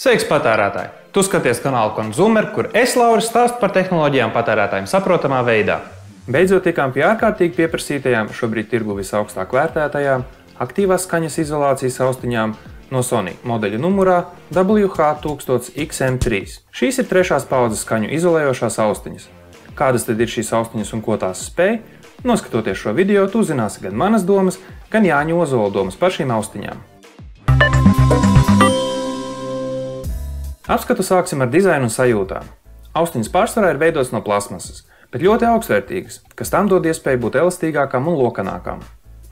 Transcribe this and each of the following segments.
Sveiks, patērētāji! Tu skaties kanālu Konzumer, kur es, Lauris, stāstu par tehnoloģijām patērētājiem saprotamā veidā. Beidzot tikām pie ārkārtīgi pieprasītajām, šobrīd tirgu visaugstāk vērtētajām, aktīvās skaņas izolācijas austiņām no Sony modeļa numurā WH1000XM3. Šīs ir trešās paudzes skaņu izolējošās austiņas. Kādas tad ir šīs austiņas un ko tās spēj? Noskatoties šo video, tu uzzināsi gan manas domas, gan Jāņa Ozola domas par šīm austiņām. Apskatu sāksim ar dizainu un sajūtām. Austiņas pārsvarā ir veidotas no plasmasas, bet ļoti augstvērtīgas, kas tām dod iespēju būt elastīgākām un lokanākām.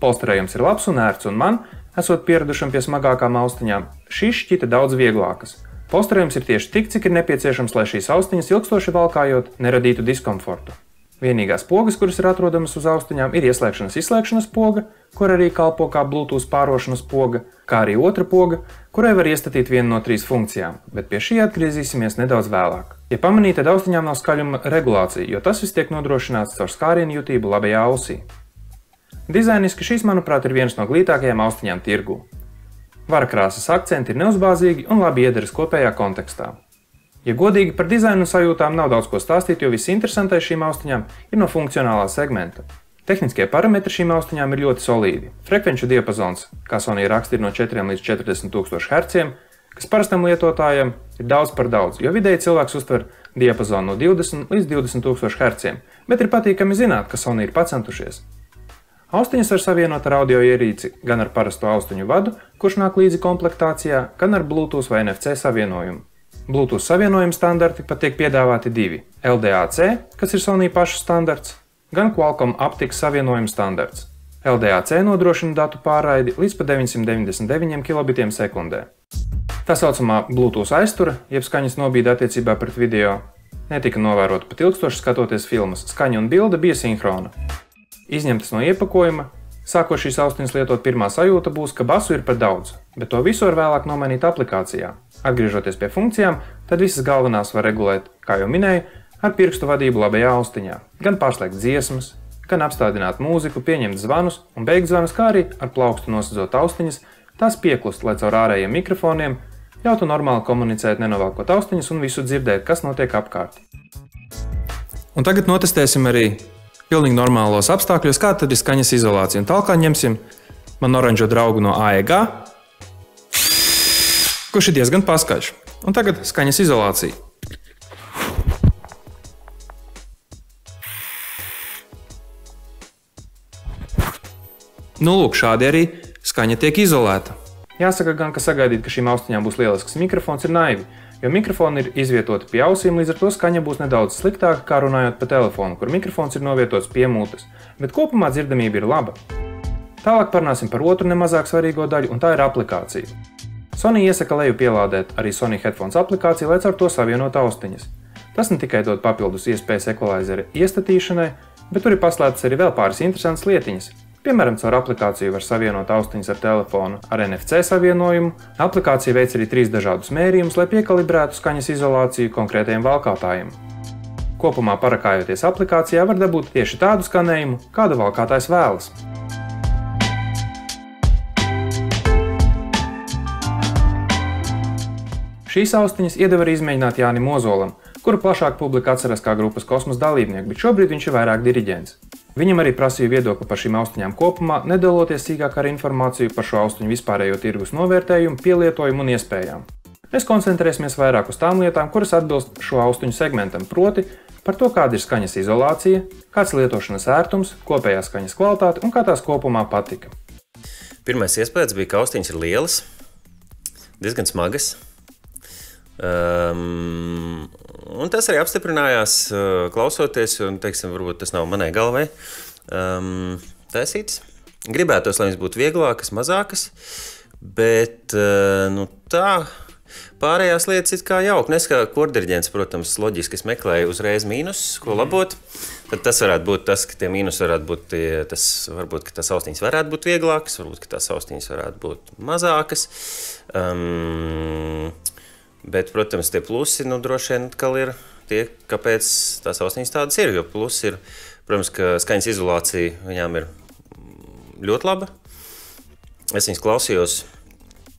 Polsterējums ir labs un ērts, un man, esot pieradušam pie smagākām austiņām, šīs šķita daudz vieglākas. Polsterējums ir tieši tik, cik ir nepieciešams, lai šīs austiņas ilgstoši valkājot neradītu diskomfortu. Vienīgās pogas, kuras ir atrodamas uz austiņām, ir ieslēgšanas-izslēgšanas poga, kur arī kalpo kā Bluetooth pārošanas poga, kā arī otra poga, kurai var iestatīt vienu no 3 funkcijām, bet pie šī atgriezīsimies nedaudz vēlāk. Ja pamanīt, tad austiņām nav skaļuma regulācija, jo tas viss tiek nodrošināts caur skārienu jutību labajā ausī. Dizainiski šīs, manuprāt, ir viens no glītākajām austiņām tirgū. Varakrāsas akcenti ir neuzbāzīgi un labi iederas kopējā kontekstā. Ja godīgi, par dizainu un sajūtām nav daudz ko stāstīt, jo viss interesantais šīm austiņām ir no funkcionālā segmenta. Tehniskie parametri šīm austiņām ir ļoti solīdi. Frekvenču diapazons, kā Sony raksta, ir no 4 līdz 40 000 Hz, kas parastam lietotājam ir daudz par daudz, jo vidēji cilvēks uztver diapazonu no 20 līdz 20 000 Hz, bet ir patīkami zināt, ka Sony ir pacentušies. Austiņas var savienot ar audio ierīci gan ar parasto austiņu vadu, kurš nāk līdzi komplektācijā, gan ar Bluetooth vai NFC savienojumu. Bluetooth savienojuma standarti pat tiek piedāvāti 2 – LDAC, kas ir Sony pašu standarts, gan Qualcomm aptikas savienojuma standarts. LDAC nodrošina datu pārraidi līdz pa 999 kilobitiem sekundē. Tā saucamā Bluetooth aiztura, jeb skaņas nobīde attiecībā pret video, netika novērota pat ilgstoši skatoties filmas. Skaņa un bilde bija sinhrona. Izņemtas no iepakojuma, sākot šīs austiņas lietot, pirmā sajūta būs, ka basu ir par daudz, bet to visu var vēlāk nomainīt aplikācijā. Atgriežoties pie funkcijām, tad visas galvenās var regulēt, kā jau minēju, ar pirkstu vadību labajā austiņā. Gan pārslēgt dziesmas, gan apstādināt mūziku, pieņemt zvanus un beigt zvanus, kā arī ar plaukstu nosadzot austiņas, tās pieklust, lai caur ārējiem mikrofoniem ļautu normāli komunicēt, nenovelkot austiņas un visu dzirdēt, kas notiek apkārt. Un tagad notestēsim arī pilnīgi normālos apstākļos, kā tad ir skaņas izolācija. Un tālāk ņemsim man oranžo draugu no AEG, kurš ir diezgan paskaļš. Un tagad skaņas izolācija. Nu, lūk, šādi arī skaņa tiek izolēta. Jāsaka gan, ka sagaidīt, ka šīm austiņām būs lielisks mikrofons, ir naivi, jo mikrofoni ir izvietoti pie ausīm, līdz ar to skaņa būs nedaudz sliktāka, kā runājot pa telefonu, kur mikrofons ir novietots pie mutes, bet kopumā dzirdamība ir laba. Tālāk parunāsim par otru nemazāk svarīgo daļu, un tā ir aplikācija. Sony iesaka leju pielādēt arī Sony Headphones aplikāciju, lai caur to savienot austiņas. Tas ne tikai dod papildus iespējas equalizera iestatīšanai, bet tur ir paslēptas arī vēl pāris interesantas lietiņas. Piemēram, caur aplikāciju var savienot austiņas ar telefonu ar NFC savienojumu. Aplikācija veic arī 3 dažādus mērījumus, lai piekalibrētu skaņas izolāciju konkrētajiem valkātājiem. Kopumā parakājoties aplikācijā var dabūt tieši tādu skanējumu, kādu valkātājs vēlas. Šīs austiņas iedeva arī izmēģināt Jānim Ozolam, kuru plašāk publika atceras kā grupas Kosmos dalībnieku, bet šobrīd viņš ir vairāk diriģents. Viņam arī prasīja viedokli par šīm austiņām kopumā, nedaloties sīkāk ar informāciju par šo austiņu vispārējo tirgus novērtējumu, pielietojumu un iespējām. Mēs koncentrēsimies vairāk uz tām lietām, kuras atbilst šo austiņu segmentam, proti par to, kāda ir skaņas izolācija, kāds lietošanas ērtums, kopējā skaņas kvalitāte un kā tās kopumā patika. Pirmais iespējas bija, ka austiņas ir lielas, diezgan smagas. Un tas arī apstiprinājās klausoties, un, teiksim, varbūt tas nav manai galvai taisīts. Gribētos, lai viņas būtu vieglākas, mazākas, bet nu, tā pārējās lietas ir kā jauki. Nes kā kordiriģents, protams, loģiski es meklēju uzreiz mīnusus, ko labot. Tad tas varētu būt tas, ka tie mīnusi varētu būt, varbūt, ka tās austiņas varētu būt vieglākas, varbūt, ka tās austiņas varētu būt mazākas. Bet, protams, tie plusi, nu, droši vien atkal ir tie, kāpēc tās austiņas tādas ir. Jo plusi ir, protams, ka skaņas izolācija viņām ir ļoti laba. Es viņas klausījos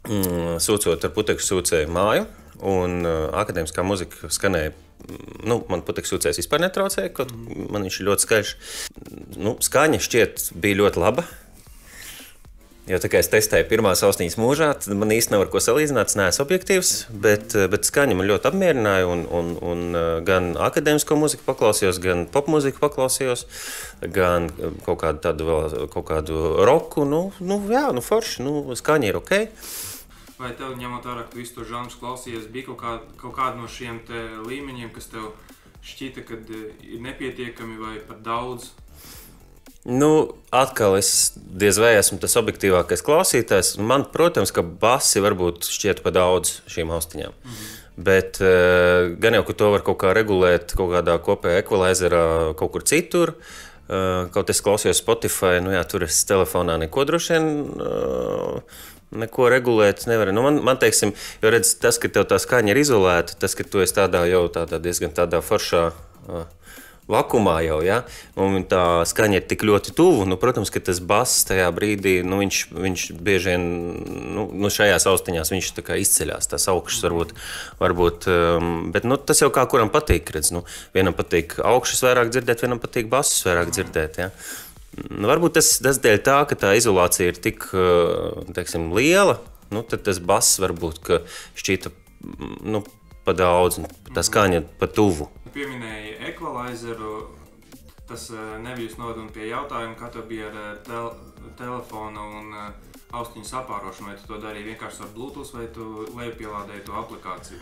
sūcot ar putekļu sūcēju māju, un akadēmiskā muzika skanēja. Man patīk sūcējs vispār netraucēja, kaut man viņš ir ļoti skaļš. Skaņa šķiet bija ļoti laba. Jo tā kā es testēju pirmās austiņas mūžā, tad man īsti nav ar ko salīdzināt, es neesmu objektīvs, bet skaņa man ļoti apmierināja un gan akadēmisko muziku paklausījos, gan popmuziku paklausījos, gan kaut kādu roku, forši, skaņa ir ok. Vai tev, ņemot vērā, ka tu visu to žanrus klausījies, bija kaut kāda no šiem te līmeņiem, kas tev šķita, kad ir nepietiekami vai par daudz? Atkal es diez vai esmu tas objektīvākais klausītājs. Man, protams, ka basi varbūt šķiet pa daudz šīm austiņām. Bet gan jau, ka to var kaut kā regulēt kaut kādā kopējā ekvalizerā kaut kur citur. Kaut es klausījos Spotify, tur es telefonā neko droši vien neko regulēt nevaru. Man teiksim, jo redz, tas, ka tev tā skaņa ir izolēta, tas, ka tu esi diezgan tādā foršā vakumā jau, ja? Un tā skaņa ir tik ļoti tuvu, protams, ka tas bass tajā brīdī, viņš bieži vien, šajās austiņās viņš tā kā izceļās, tās augšas varbūt, bet tas jau kā kuram patīk, redz, vienam patīk augšas vairāk dzirdēt, vienam patīk bassus vairāk dzirdēt, ja? Varbūt tas dēļ tā, ka tā izolācija ir tik, teiksim, liela, tad tas bass varbūt, ka šķita, pa daudz, tā skaņa pa tuvu. Pieminēji ekvalizeru, tas nebija novadumi pie jautājuma, kā tev bija ar telefonu un austiņu sapārošanu, vai tu to darīji vienkārši ar Bluetooth, vai tu lejupielādēji to aplikāciju?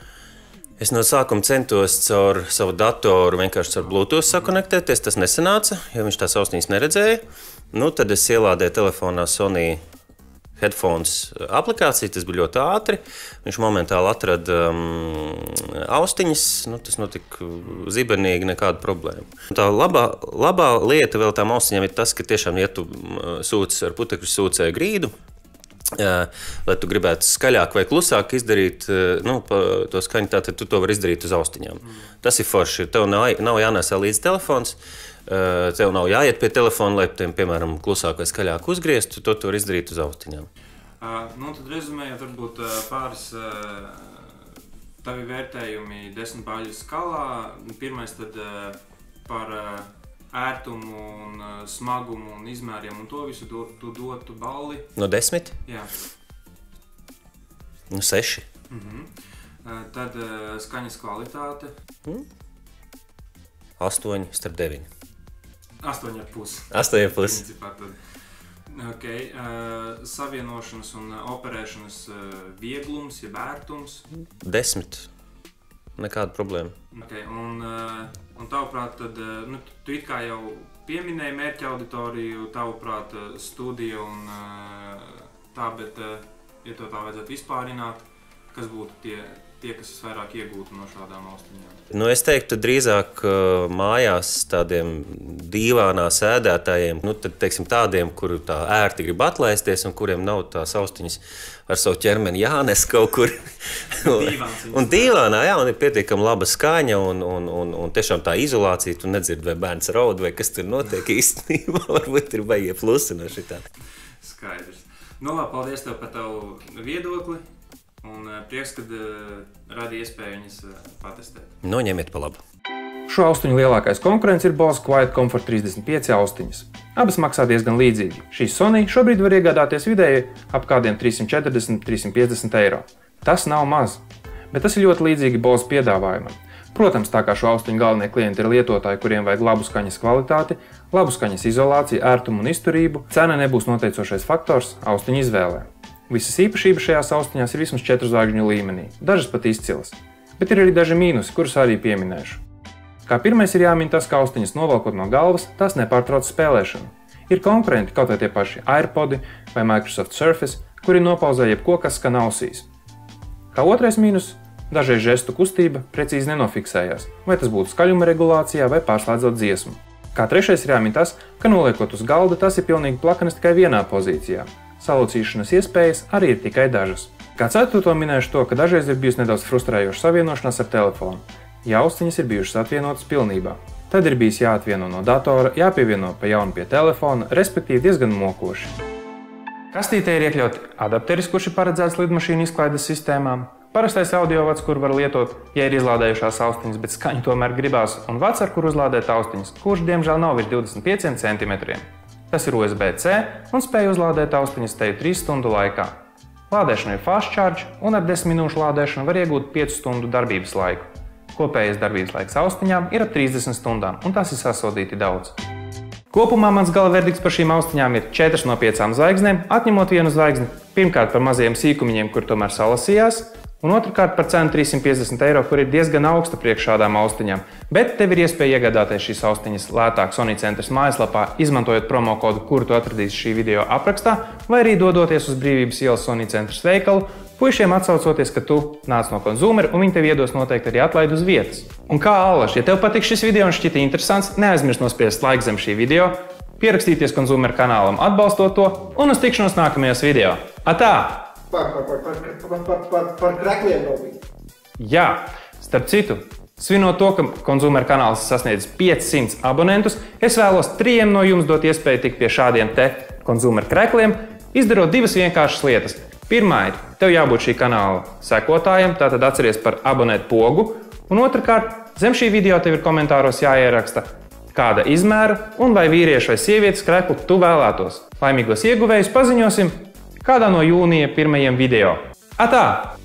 Es no sākuma centos caur savu datoru vienkārši ar Bluetooth sakonektēties, tas nesanāca, jo viņš tās austiņas neredzēja. Tad es ielādēju telefonā Sony Headphones aplikāciju, tas bija ļoti ātri. Viņš momentāli atrada austiņas, tas notika zibenīgi, nekāda problēma. Tā labā lieta vēl tām austiņām ir tas, ka tiešām, ja tu sūc ar putekļu sūcēju grīdu, lai tu gribētu skaļāk vai klusāk izdarīt to skaņu, tad tu to vari izdarīt uz austiņām. Tas ir forši. Tev nav jānesā līdz telefons. Tev nav jāiet pie telefona, lai tiem, piemēram, klusāk vai skaļāk uzgrieztu, to var izdarīt uz austiņām. Tad rezumējot, varbūt pāris tavi vērtējumi 10 baļu skalā. Pirmais tad par ērtumu un smagumu un izmēriem un to visu tu dotu balli. No 10? Jā. 6. Tad skaņas kvalitāte. 8 starp 9. 8,5. 8,5. Ok. Savienošanas un operēšanas vieglums, jeb ērtums. 10. Nekāda problēma. Ok. Un tavuprāt, tad, tu it kā jau pieminēji mērķa auditoriju, tavuprāt, studija un tā, bet, ja to tā vajadzētu vispārināt, kas būtu tie, kas vairāk iegūtu no šādām austiņām? Es teiktu, drīzāk mājās tādiem dīvānā sēdētājiem, tad, teiksim, tādiem, kuru tā ērti grib atlaisties un kuriem nav tās austiņas ar savu ķermeni jānes kaut kur. Un dīvānā, jā, un ir pietiekami laba skaņa un tiešām tā izolācija, tu nedzirdi, vai bērns raud, vai kas tur notiek īstenībā, varbūt ir baigie plusi no šitā. Skaidrs. Labi, paldies tev par tavu viedokli. Un prieks, kad radīja iespēju viņas patestēt. Ņemiet pa labu. Šo austiņu lielākais konkurents ir Bose Quiet Comfort 35 austiņas. Abas maksā diezgan līdzīgi. Šīs Sony šobrīd var iegādāties vidēji ap kādiem 340–350 eiro. Tas nav maz, bet tas ir ļoti līdzīgi Bose piedāvājumam. Protams, tā kā šo austiņu galvenie klienti ir lietotāji, kuriem vajag labu skaņas kvalitāti, labu skaņas izolāciju, ērtumu un izturību, cena nebūs noteicošais faktors austiņu izvēlē. Visas īpašības šajās austiņās ir vismaz 4 zvaigžņu līmenī, dažas pat izcilas, bet ir arī daži mīnusi, kurus arī pieminēšu. Kā pirmais ir jāmin tas, ka austiņas novelkot no galvas, tas nepārtrauc spēlēšanu. Ir konkurenti, kaut vai tie paši AirPodi vai Microsoft Surface, kuri nopauzē jebko, kas skan ausīs. Kā otrais mīnus, dažreiz žestu kustība precīzi nenofiksējās, vai tas būtu skaļuma regulācijā vai pārslēdzot dziesmu. Kā trešais ir jāmin tas, ka noliekot uz galda, tas ir pilnīgi plakanis tikai vienā pozīcijā. Salocīšanas iespējas arī ir tikai dažas. Kā ceturto minēšu to, ka dažreiz ir bijusi nedaudz frustrējoša savienošanās ar telefonu, ja austiņas ir bijušas atvienotas pilnībā. Tad ir bijis jāatvieno no datora, jāpievieno pa jaunu pie telefona, respektīvi diezgan mokoši. Kastītē ir iekļauti adapteris, kurš ir paredzēts lidmašīnu izklaides sistēmām, Parastais audiovads, kur var lietot, ja ir izlādējušās austiņas, bet skaņu tomēr gribās, un vads, ar kur uzlādēt austiņas, kurš diemžēl nav virs 25 cm. Tas ir USB-C un spēj uzlādēt austiņas teju 3 stundu laikā. Lādēšana ir fast charge, un ar 10 minūšu lādēšanu var iegūt 5 stundu darbības laiku. Kopējais darbības laiks austiņām ir ap 30 stundām, un tas ir sasodīti daudz. Kopumā mans gala verdikts par šīm austiņām ir 4 no 5 zvaigznēm, atņemot vienu zvaigzni, pirmkārt par mazajiem sīkumiņiem, kur tomēr salasījās, un otrkārt par cenu 350 €, kur ir diezgan augsta priekš šādām austiņām, bet tev ir iespēja iegādāties šīs austiņas lētāk Sony Centers mājaslapā, izmantojot promo kodu, kuru tu atradīsi šī video aprakstā, vai arī dodoties uz Brīvības ielas Sony Centers veikalu, puišiem atsaucoties, ka tu nāc no konzumera, un viņi tev iedos noteikti arī atlaidi uz vietas. Un kā allaž, ja tev patīk šis video un šķita interesants, neaizmirst nospiest laiku zem šī video, pierakstīties konzumera kanālam atbalstot to, un uz tikšanos nākamajos video. Atā! Par krekļiem vēl bija. Jā, starp citu, svinot to, ka konzumera kanāls sasniedz 500 abonentus, es vēlos 3 no jums dot iespēju tikt pie šādiem te konzumera krekliem, izdarot 2 vienkāršas lietas. Pirmā ir, tev jābūt šī kanāla sekotājiem, tātad atceries par abonēt pogu, un otrkārt, zem šī video tev ir komentāros jāieraksta, kāda izmēra un vai vīriešu vai sievietes kreklu tu vēlētos. Laimīgos ieguvējus paziņosim kādā no jūnija pirmajiem video. Atā!